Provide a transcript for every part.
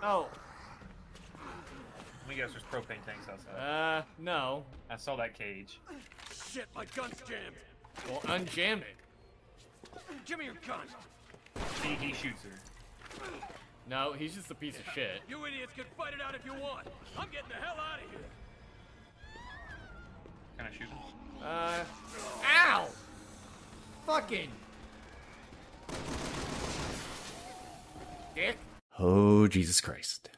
Oh. Let me guess, there's propane tanks outside. No. I saw that cage. Shit, my gun's jammed. Well, unjam it. Give me your gun. He shoots her. No, he's just a piece of shit. You idiots can fight it out if you want. I'm getting the hell out of here. Can I shoot him? Ow! Fucking. Dick. Oh, Jesus Christ.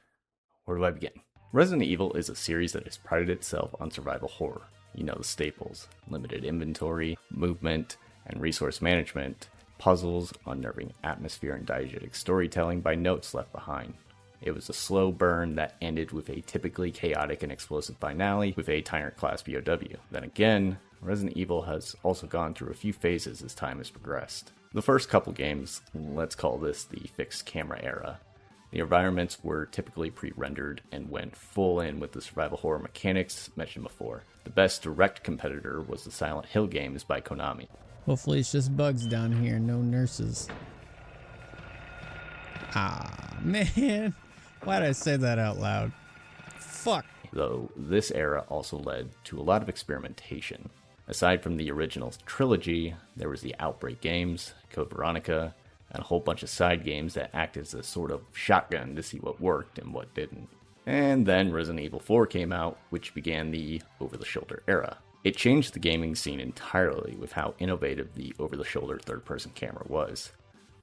Where do I begin? Resident Evil is a series that has prided itself on survival horror. You know the staples: limited inventory, movement, and resource management, puzzles, unnerving atmosphere, and diegetic storytelling by notes left behind. It was a slow burn that ended with a typically chaotic and explosive finale with a Tyrant-class POW. Then again, Resident Evil has also gone through a few phases as time has progressed. The first couple games, let's call this the fixed camera era. The environments were typically pre-rendered and went full in with the survival horror mechanics mentioned before. The best direct competitor was the Silent Hill games by Konami. Hopefully it's just bugs down here, no nurses. Ah, man. Why'd I say that out loud? Fuck. Though this era also led to a lot of experimentation. Aside from the original trilogy, there was the Outbreak games, Code Veronica, and a whole bunch of side games that acted as a sort of shotgun to see what worked and what didn't. And then Resident Evil 4 came out, which began the over-the-shoulder era. It changed the gaming scene entirely with how innovative the over-the-shoulder third-person camera was.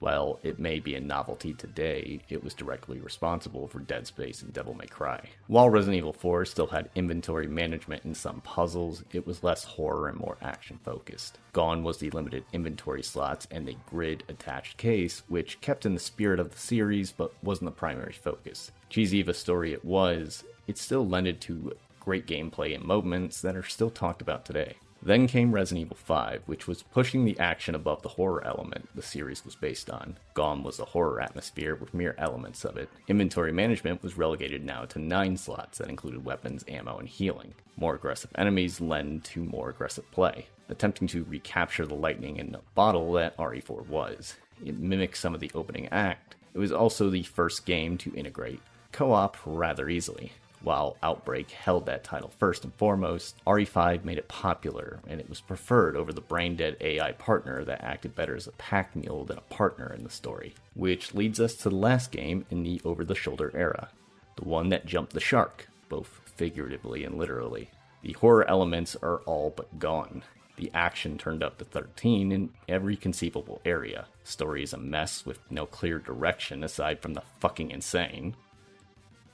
While it may be a novelty today, it was directly responsible for Dead Space and Devil May Cry. While Resident Evil 4 still had inventory management and some puzzles, it was less horror and more action-focused. Gone was the limited inventory slots and the grid-attached case, which kept in the spirit of the series but wasn't the primary focus. Cheesy of a story it was, it still lended to great gameplay and moments that are still talked about today. Then came Resident Evil 5, which was pushing the action above the horror element the series was based on. Gone was the horror atmosphere with mere elements of it. Inventory management was relegated now to 9 slots that included weapons, ammo, and healing. More aggressive enemies lend to more aggressive play, attempting to recapture the lightning in a bottle that RE4 was. It mimicked some of the opening act. It was also the first game to integrate co-op rather easily. While Outbreak held that title first and foremost, RE5 made it popular, and it was preferred over the brain-dead AI partner that acted better as a pack mule than a partner in the story. Which leads us to the last game in the over-the-shoulder era, the one that jumped the shark, both figuratively and literally. The horror elements are all but gone. The action turned up to 13 in every conceivable area. Story is a mess with no clear direction aside from the fucking insane.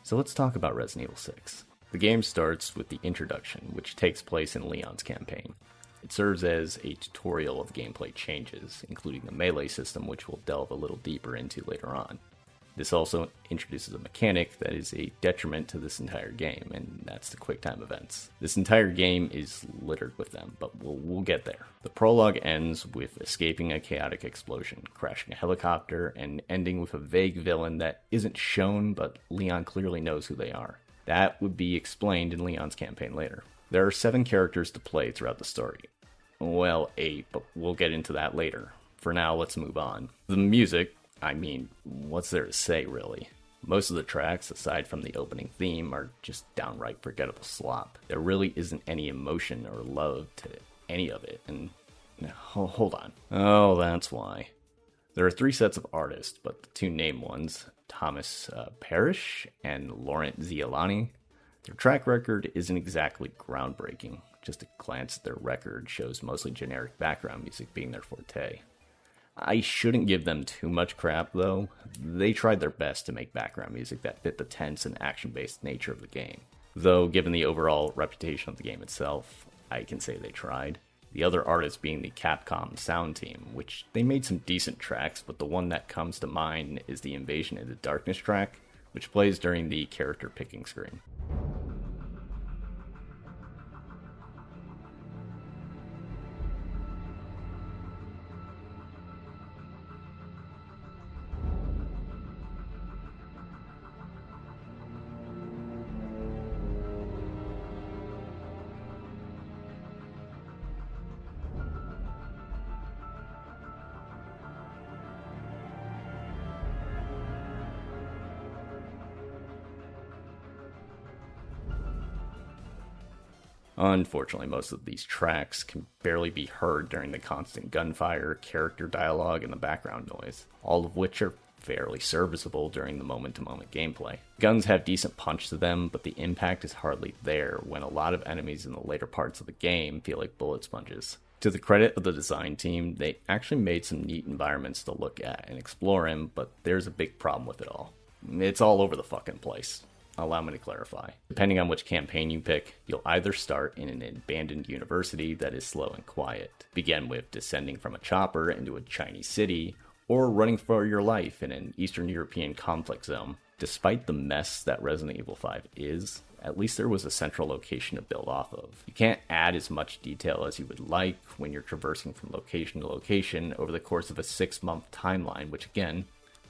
So let's talk about Resident Evil 6. The game starts with the introduction, which takes place in Leon's campaign. It serves as a tutorial of gameplay changes, including the melee system, which we'll delve a little deeper into later on. This also introduces a mechanic that is a detriment to this entire game, and that's the QuickTime events. This entire game is littered with them, but we'll get there. The prologue ends with escaping a chaotic explosion, crashing a helicopter, and ending with a vague villain that isn't shown, but Leon clearly knows who they are. That would be explained in Leon's campaign later. There are 7 characters to play throughout the story. Well, 8, but we'll get into that later. For now, let's move on. The music, I mean, what's there to say, really? Most of the tracks, aside from the opening theme, are just downright forgettable slop. There really isn't any emotion or love to any of it, and hold on. Oh, that's why. There are 3 sets of artists, but the 2 named ones, Thomas Parrish and Laurent Ziolani, their track record isn't exactly groundbreaking. Just a glance at their record shows mostly generic background music being their forte. I shouldn't give them too much crap, though. They tried their best to make background music that fit the tense and action-based nature of the game. Though, given the overall reputation of the game itself, I can say they tried. The other artist being the Capcom sound team, which they made some decent tracks, but the one that comes to mind is the Invasion into Darkness track, which plays during the character picking screen. Unfortunately, most of these tracks can barely be heard during the constant gunfire, character dialogue, and the background noise, all of which are fairly serviceable during the moment-to-moment gameplay. Guns have decent punch to them, but the impact is hardly there when a lot of enemies in the later parts of the game feel like bullet sponges. To the credit of the design team, they actually made some neat environments to look at and explore in, but there's a big problem with it all. It's all over the fucking place. Allow me to clarify. Depending on which campaign you pick, you'll either start in an abandoned university that is slow and quiet, begin with descending from a chopper into a Chinese city, or running for your life in an Eastern European conflict zone. Despite the mess that Resident Evil 5 is, at least there was a central location to build off of. You can't add as much detail as you would like when you're traversing from location to location over the course of a 6-month timeline, which again,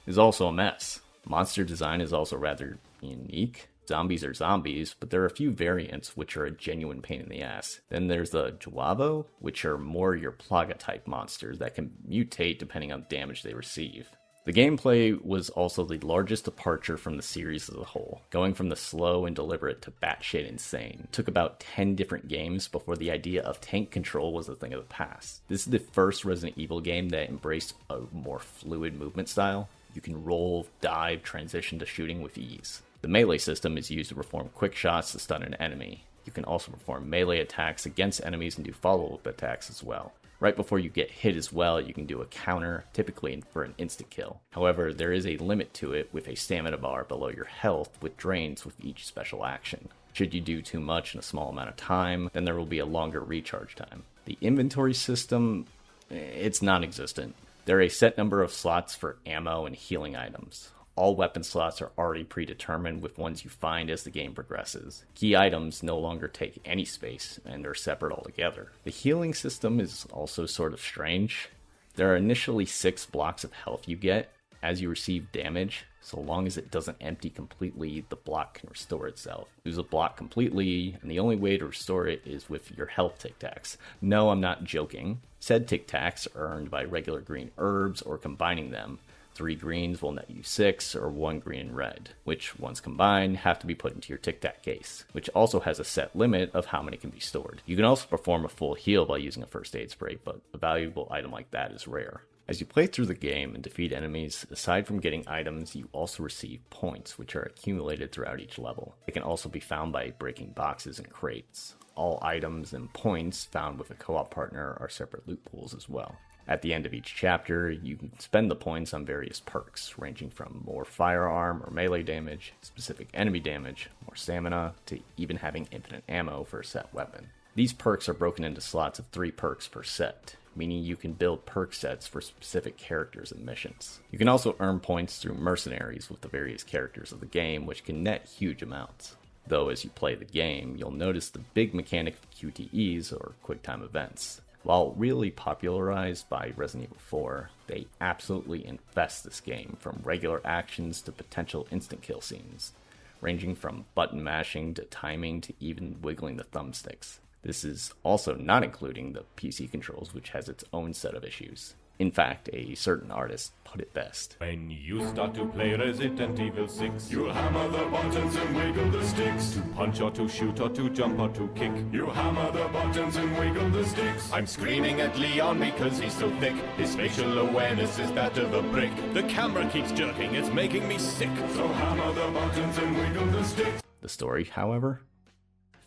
is also a mess. Monster design is also rather unique. Zombies are zombies, but there are a few variants which are a genuine pain in the ass. Then there's the Juavo, which are more your Plaga type monsters that can mutate depending on the damage they receive. The gameplay was also the largest departure from the series as a whole, going from the slow and deliberate to batshit insane. It took about 10 different games before the idea of tank control was a thing of the past. This is the first Resident Evil game that embraced a more fluid movement style. You can roll, dive, transition to shooting with ease. The melee system is used to perform quick shots to stun an enemy. You can also perform melee attacks against enemies and do follow-up attacks as well. Right before you get hit as well, you can do a counter, typically for an instant kill. However, there is a limit to it with a stamina bar below your health, which drains with each special action. Should you do too much in a small amount of time, then there will be a longer recharge time. The inventory system, it's non-existent. There are a set number of slots for ammo and healing items. All weapon slots are already predetermined with ones you find as the game progresses. Key items no longer take any space and are separate altogether. The healing system is also sort of strange. There are initially 6 blocks of health you get. As you receive damage, so long as it doesn't empty completely, the block can restore itself. Lose a block completely, and the only way to restore it is with your health tic tacs. No, I'm not joking. Said tic tacs are earned by regular green herbs or combining them. 3 greens will net you 6, or 1 green and red, which, once combined, have to be put into your Tic Tac case, which also has a set limit of how many can be stored. You can also perform a full heal by using a first aid spray, but a valuable item like that is rare. As you play through the game and defeat enemies, aside from getting items, you also receive points, which are accumulated throughout each level. They can also be found by breaking boxes and crates. All items and points found with a co-op partner are separate loot pools as well. At the end of each chapter, you can spend the points on various perks, ranging from more firearm or melee damage, specific enemy damage, more stamina, to even having infinite ammo for a set weapon. These perks are broken into slots of 3 perks per set, meaning you can build perk sets for specific characters and missions. You can also earn points through mercenaries with the various characters of the game, which can net huge amounts. Though as you play the game, you'll notice the big mechanic of QTEs, or quick time events. While really popularized by Resident Evil 4, they absolutely infest this game, from regular actions to potential instant kill scenes, ranging from button mashing to timing to even wiggling the thumbsticks. This is also not including the PC controls, which has its own set of issues. In fact, a certain artist put it best. When you start to play Resident Evil 6, you'll hammer the buttons and wiggle the sticks. To punch or to shoot or to jump or to kick, you hammer the buttons and wiggle the sticks. I'm screaming at Leon because he's so thick. His spatial awareness is that of a brick. The camera keeps jerking, it's making me sick. So hammer the buttons and wiggle the sticks. The story, however?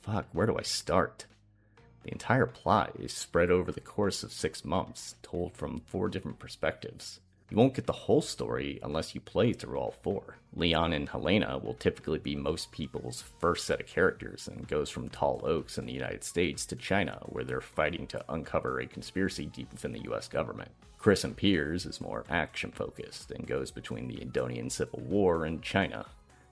Fuck, where do I start? The entire plot is spread over the course of 6 months, told from 4 different perspectives. You won't get the whole story unless you play through all 4. Leon and Helena will typically be most people's first set of characters, and goes from Tall Oaks in the United States to China, where they're fighting to uncover a conspiracy deep within the US government. Chris and Piers is more action-focused, and goes between the Indonesian Civil War and China,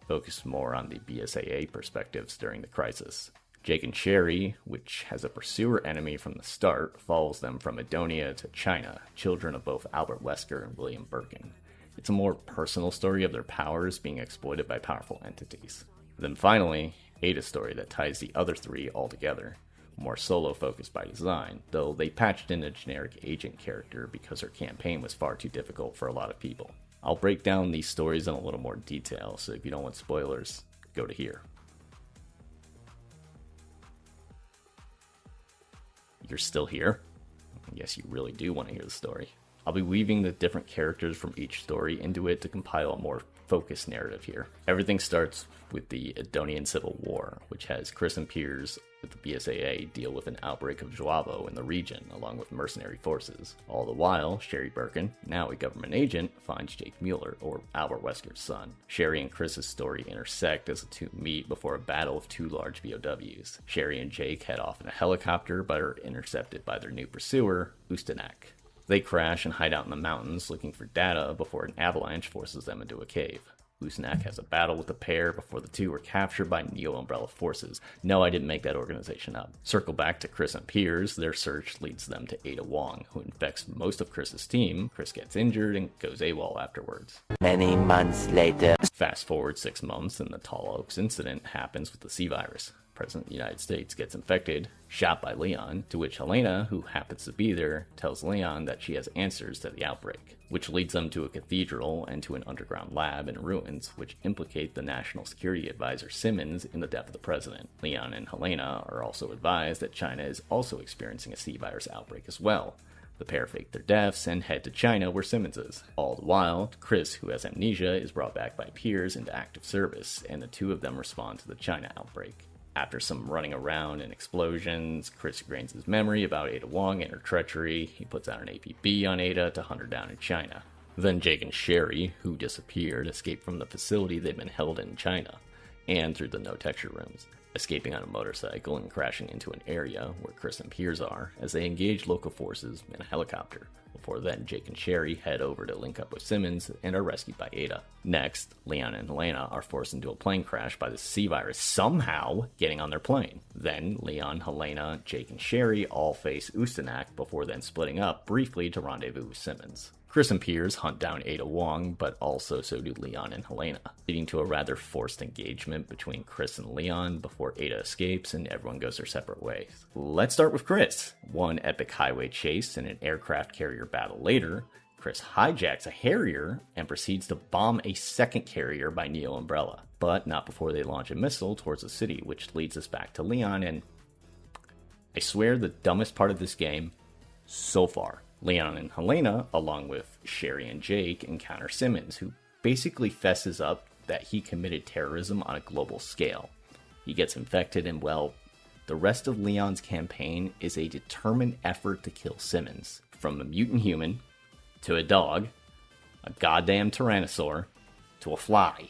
focused more on the BSAA perspectives during the crisis. Jake and Sherry, which has a pursuer enemy from the start, follows them from Edonia to China, children of both Albert Wesker and William Birkin. It's a more personal story of their powers being exploited by powerful entities. Then finally, Ada's story that ties the other 3 all together, more solo-focused by design, though they patched in a generic agent character because her campaign was far too difficult for a lot of people. I'll break down these stories in a little more detail, so if you don't want spoilers, go to here. You're still here? I guess you really do want to hear the story. I'll be weaving the different characters from each story into it to compile a more focused narrative here. Everything starts with the Edonian Civil War, which has Chris and Piers with the BSAA deal with an outbreak of Joavo in the region, along with mercenary forces. All the while, Sherry Birkin, now a government agent, finds Jake Mueller, or Albert Wesker's son. Sherry and Chris's story intersect as the two meet before a battle of two large BOWs. Sherry and Jake head off in a helicopter, but are intercepted by their new pursuer, Ustanak. They crash and hide out in the mountains looking for data before an avalanche forces them into a cave. Ustanak has a battle with the pair before the two are captured by Neo Umbrella forces. No, I didn't make that organization up. Circle back to Chris and Piers. Their search leads them to Ada Wong, who infects most of Chris's team. Chris gets injured and goes AWOL afterwards. Many months later. Fast forward 6 months and the Tall Oaks incident happens with the C virus. President of the United States gets infected, shot by Leon, to which Helena, who happens to be there, tells Leon that she has answers to the outbreak, which leads them to a cathedral and to an underground lab in ruins, which implicate the National Security Advisor Simmons in the death of the president. Leon and Helena are also advised that China is also experiencing a C virus outbreak as well. The pair fake their deaths and head to China where Simmons is. All the while, Chris, who has amnesia, is brought back by Piers into active service, and the two of them respond to the China outbreak. After some running around and explosions, Chris gains his memory about Ada Wong and her treachery. He puts out an APB on Ada to hunt her down in China. Then Jake and Sherry, who disappeared, escape from the facility they've been held in China, and through the no-texture rooms, escaping on a motorcycle and crashing into an area where Chris and Piers are as they engage local forces in a helicopter. Before then, Jake and Sherry head over to link up with Simmons and are rescued by Ada. Next, Leon and Helena are forced into a plane crash by the C virus, somehow getting on their plane. Then, Leon, Helena, Jake, and Sherry all face Ustanak before then splitting up briefly to rendezvous with Simmons. Chris and Piers hunt down Ada Wong, but also so do Leon and Helena, leading to a rather forced engagement between Chris and Leon before Ada escapes and everyone goes their separate ways. Let's start with Chris. One epic highway chase and an aircraft carrier battle later, Chris hijacks a Harrier and proceeds to bomb a second carrier by Neo Umbrella, but not before they launch a missile towards the city, which leads us back to Leon and... I swear the dumbest part of this game so far. Leon and Helena, along with Sherry and Jake, encounter Simmons, who basically fesses up that he committed terrorism on a global scale. He gets infected and, well, the rest of Leon's campaign is a determined effort to kill Simmons. From a mutant human, to a dog, a goddamn tyrannosaur, to a fly.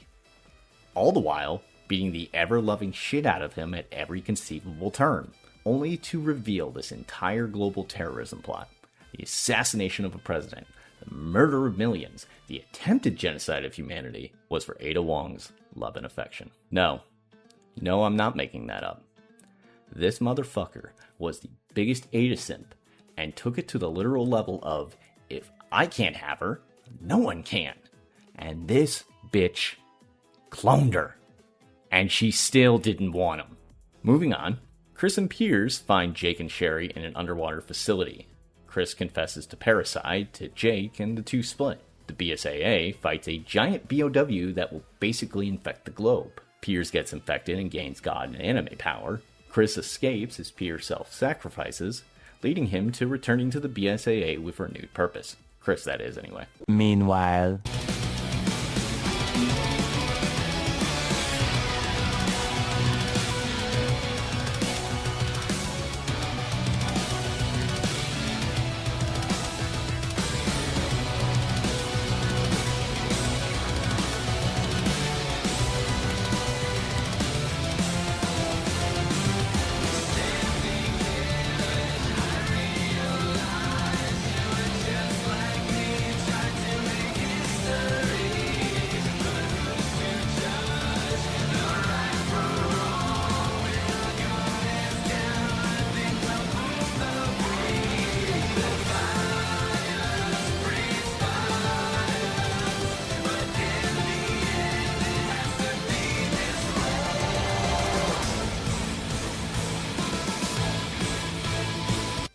All the while, beating the ever-loving shit out of him at every conceivable turn, only to reveal this entire global terrorism plot. The assassination of a president, the murder of millions, the attempted genocide of humanity was for Ada Wong's love and affection. No, I'm not making that up. This motherfucker was the biggest Ada simp and took it to the literal level of, if I can't have her, no one can. And this bitch cloned her. And she still didn't want him. Moving on, Chris and Piers find Jake and Sherry in an underwater facility. Chris confesses to parricide to Jake and the two split. The BSAA fights a giant BOW that will basically infect the globe. Piers gets infected and gains god and anime power. Chris escapes as Piers self-sacrifices, leading him to returning to the BSAA with renewed purpose. Chris, that is, anyway. Meanwhile.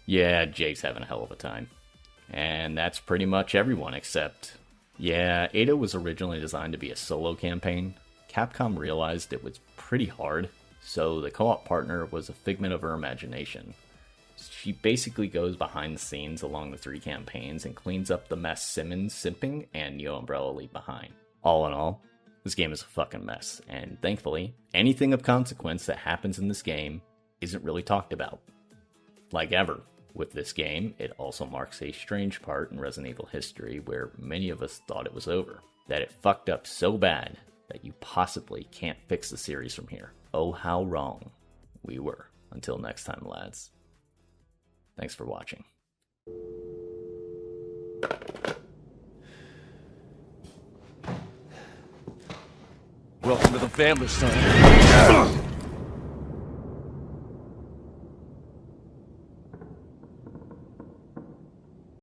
Yeah, Jake's having a hell of a time. And that's pretty much everyone except... Yeah, Ada was originally designed to be a solo campaign. Capcom realized it was pretty hard, so the co-op partner was a figment of her imagination. She basically goes behind the scenes along the 3 campaigns and cleans up the mess Simmons simping and Neo Umbrella leave behind. All in all, this game is a fucking mess, and thankfully, anything of consequence that happens in this game isn't really talked about. Like ever, with this game, it also marks a strange part in Resident Evil history where many of us thought it was over. That it fucked up so bad that you possibly can't fix the series from here. Oh, how wrong we were. Until next time, lads. Thanks for watching. Welcome to the family, son.